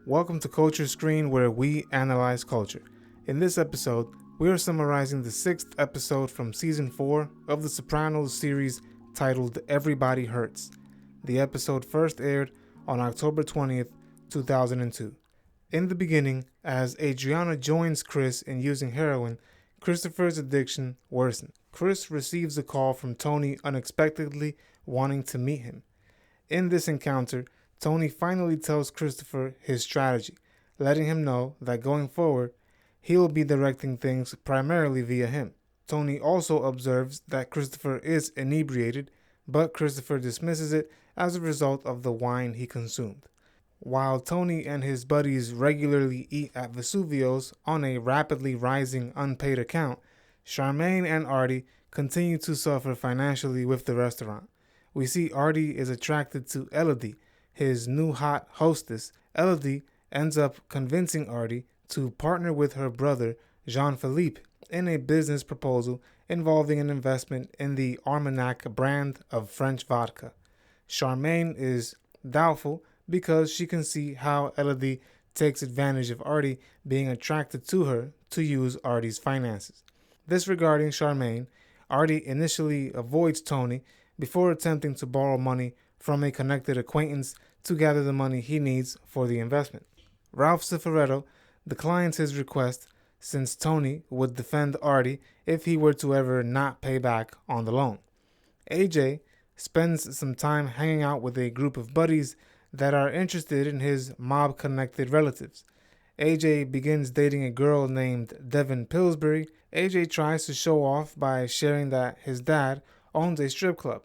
Welcome to Culture Screen, where we analyze culture. In this episode, we are summarizing the 6th episode from Season 4 of the Sopranos series titled Everybody Hurts. The episode first aired on October 20th, 2002. In the beginning, as Adriana joins Chris in using heroin, Christopher's addiction worsens. Chris receives a call from Tony unexpectedly wanting to meet him. In this encounter, Tony finally tells Christopher his strategy, letting him know that going forward, he'll be directing things primarily via him. Tony also observes that Christopher is inebriated, but Christopher dismisses it as a result of the wine he consumed. While Tony and his buddies regularly eat at Vesuvio's on a rapidly rising unpaid account, Charmaine and Artie continue to suffer financially with the restaurant. We see Artie is attracted to Elodie, his new hot hostess. Elodie ends up convincing Artie to partner with her brother, Jean-Philippe, in a business proposal involving an investment in the Armagnac brand of French vodka. Charmaine is doubtful because she can see how Elodie takes advantage of Artie being attracted to her to use Artie's finances. Disregarding Charmaine, Artie initially avoids Tony before attempting to borrow money from a connected acquaintance to gather the money he needs for the investment. Ralph Cifaretto declines his request since Tony would defend Artie if he were to ever not pay back on the loan. AJ spends some time hanging out with a group of buddies that are interested in his mob-connected relatives. AJ begins dating a girl named Devin Pillsbury. AJ tries to show off by sharing that his dad owns a strip club.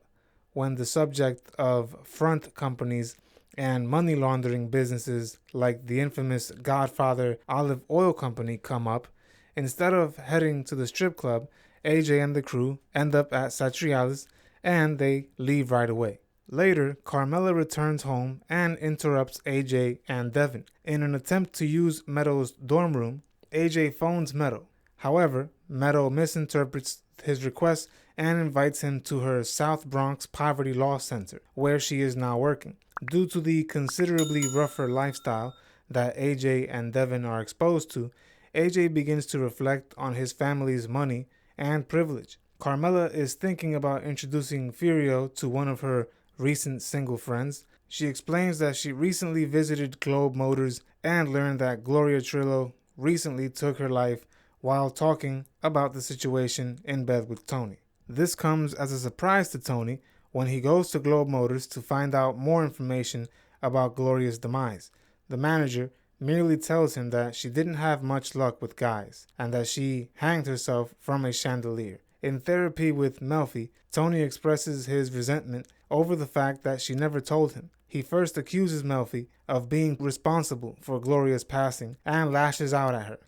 When the subject of front companies and money laundering businesses like the infamous Godfather Olive Oil Company come up, instead of heading to the strip club, AJ and the crew end up at Satriale's and they leave right away. Later, Carmela returns home and interrupts AJ and Devin. In an attempt to use Meadow's dorm room, AJ phones Meadow. However, Meadow misinterprets his request and invites him to her South Bronx Poverty Law Center, where she is now working. Due to the considerably rougher lifestyle that AJ and Devin are exposed to, AJ begins to reflect on his family's money and privilege. Carmela is thinking about introducing Furio to one of her recent single friends. She explains that she recently visited Globe Motors and learned that Gloria Trillo recently took her life while talking about the situation in bed with Tony. This comes as a surprise to Tony when he goes to Globe Motors to find out more information about Gloria's demise. The manager merely tells him that she didn't have much luck with guys and that she hanged herself from a chandelier. In therapy with Melfi, Tony expresses his resentment over the fact that she never told him. He first accuses Melfi of being responsible for Gloria's passing and lashes out at her.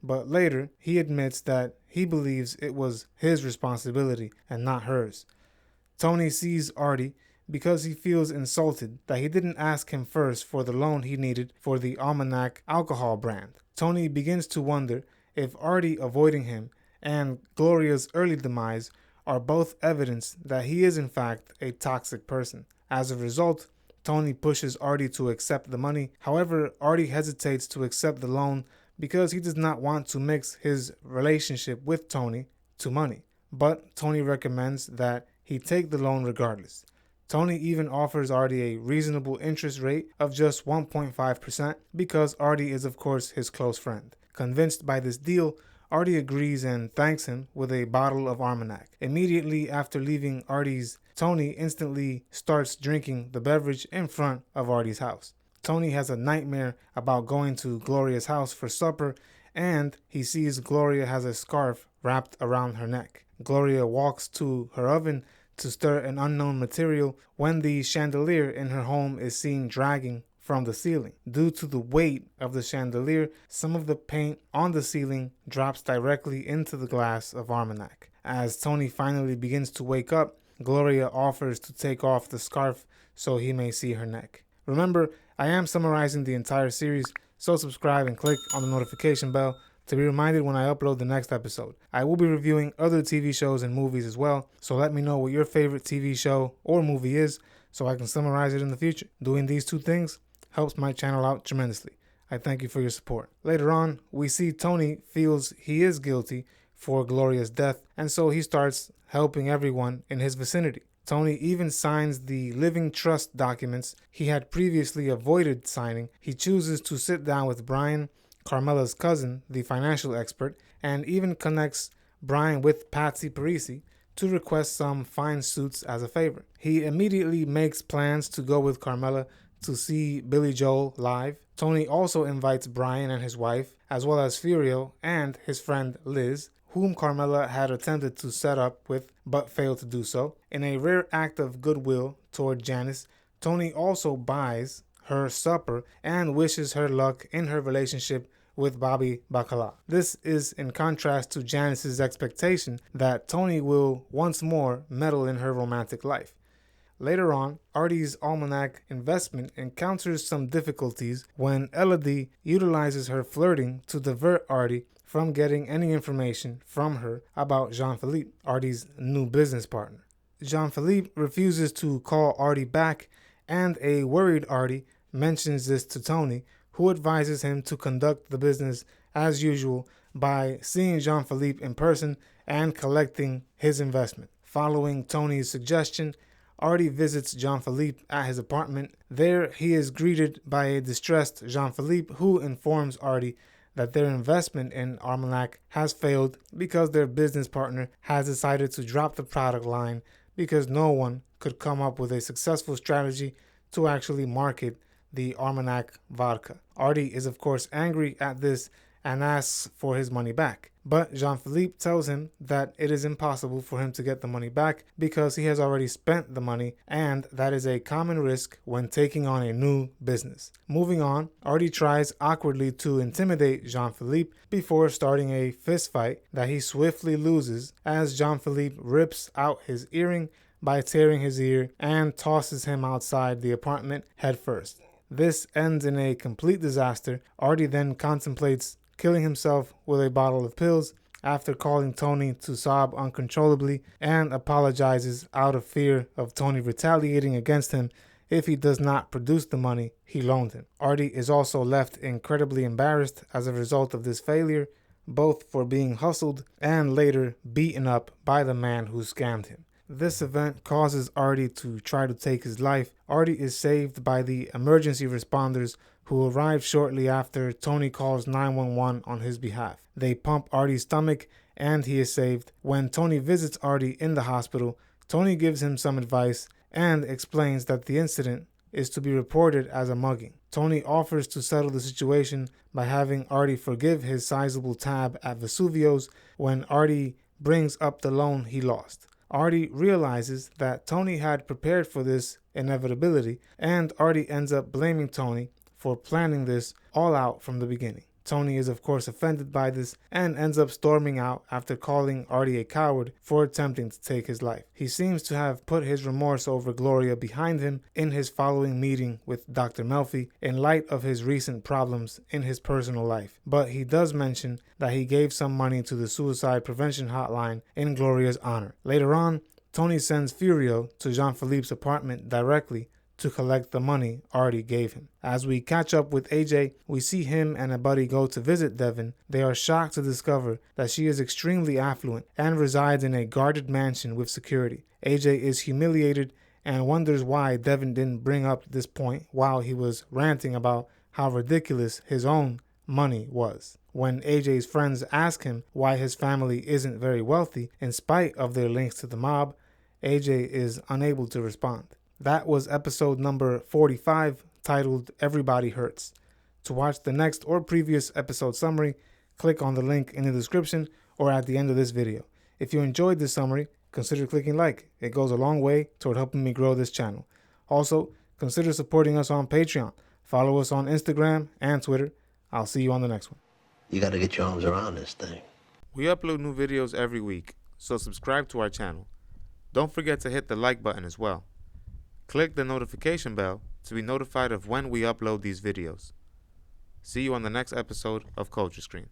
But later, he admits that he believes it was his responsibility and not hers. Tony sees Artie because he feels insulted that he didn't ask him first for the loan he needed for the Almanac alcohol brand. Tony begins to wonder if Artie avoiding him and Gloria's early demise are both evidence that he is in fact a toxic person. As a result, Tony pushes Artie to accept the money. However, Artie hesitates to accept the loan because he does not want to mix his relationship with Tony to money. But Tony recommends that he take the loan regardless. Tony even offers Artie a reasonable interest rate of just 1.5% because Artie is of course his close friend. Convinced by this deal, Artie agrees and thanks him with a bottle of Armagnac. Immediately after leaving Artie's, Tony instantly starts drinking the beverage in front of Artie's house. Tony has a nightmare about going to Gloria's house for supper, and he sees Gloria has a scarf wrapped around her neck. Gloria walks to her oven to stir an unknown material when the chandelier in her home is seen dragging from the ceiling. Due to the weight of the chandelier, some of the paint on the ceiling drops directly into the glass of Armagnac. As Tony finally begins to wake up, Gloria offers to take off the scarf so he may see her neck. Remember, I am summarizing the entire series, so subscribe and click on the notification bell to be reminded when I upload the next episode. I will be reviewing other TV shows and movies as well, so let me know what your favorite TV show or movie is so I can summarize it in the future. Doing these two things helps my channel out tremendously. I thank you for your support. Later on, we see Tony feels he is guilty for Gloria's death, and so he starts helping everyone in his vicinity. Tony even signs the living trust documents he had previously avoided signing. He chooses to sit down with Brian, Carmela's cousin, the financial expert, and even connects Brian with Patsy Parisi to request some fine suits as a favor. He immediately makes plans to go with Carmela to see Billy Joel live. Tony also invites Brian and his wife, as well as Furio and his friend Liz, whom Carmela had attempted to set up with but failed to do so. In a rare act of goodwill toward Janice, Tony also buys her supper and wishes her luck in her relationship with Bobby Bacala. This is in contrast to Janice's expectation that Tony will once more meddle in her romantic life. Later on, Artie's almanac investment encounters some difficulties when Elodie utilizes her flirting to divert Artie from getting any information from her about Jean-Philippe, Artie's new business partner. Jean-Philippe refuses to call Artie back, and a worried Artie mentions this to Tony, who advises him to conduct the business as usual by seeing Jean-Philippe in person and collecting his investment. Following Tony's suggestion, Artie visits Jean-Philippe at his apartment. There, he is greeted by a distressed Jean-Philippe, who informs Artie that their investment in Almanac has failed because their business partner has decided to drop the product line because no one could come up with a successful strategy to actually market the Armagnac vodka. Artie is of course angry at this and asks for his money back. But Jean-Philippe tells him that it is impossible for him to get the money back because he has already spent the money, and that is a common risk when taking on a new business. Moving on, Artie tries awkwardly to intimidate Jean-Philippe before starting a fist fight that he swiftly loses as Jean-Philippe rips out his earring by tearing his ear and tosses him outside the apartment headfirst. This ends in a complete disaster. Artie then contemplates killing himself with a bottle of pills after calling Tony to sob uncontrollably and apologizes out of fear of Tony retaliating against him if he does not produce the money he loaned him. Artie is also left incredibly embarrassed as a result of this failure, both for being hustled and later beaten up by the man who scammed him. This event causes Artie to try to take his life. Artie is saved by the emergency responders who arrive shortly after Tony calls 911 on his behalf. They pump Artie's stomach and he is saved. When Tony visits Artie in the hospital, Tony gives him some advice and explains that the incident is to be reported as a mugging. Tony offers to settle the situation by having Artie forgive his sizable tab at Vesuvio's when Artie brings up the loan he lost. Artie realizes that Tony had prepared for this inevitability, and Artie ends up blaming Tony for planning this all out from the beginning. Tony is of course offended by this and ends up storming out after calling Artie a coward for attempting to take his life. He seems to have put his remorse over Gloria behind him in his following meeting with Dr. Melfi in light of his recent problems in his personal life. But he does mention that he gave some money to the suicide prevention hotline in Gloria's honor. Later on, Tony sends Furio to Jean-Philippe's apartment directly to collect the money Artie gave him. As we catch up with AJ, we see him and a buddy go to visit Devin. They are shocked to discover that she is extremely affluent and resides in a guarded mansion with security. AJ is humiliated and wonders why Devin didn't bring up this point while he was ranting about how ridiculous his own money was. When AJ's friends ask him why his family isn't very wealthy in spite of their links to the mob, AJ is unable to respond. That was episode number 45, titled Everybody Hurts. To watch the next or previous episode summary, click on the link in the description or at the end of this video. If you enjoyed this summary, consider clicking like. It goes a long way toward helping me grow this channel. Also, consider supporting us on Patreon. Follow us on Instagram and Twitter. I'll see you on the next one. You gotta get your arms around this thing. We upload new videos every week, so subscribe to our channel. Don't forget to hit the like button as well. Click the notification bell to be notified of when we upload these videos. See you on the next episode of Culture Screen.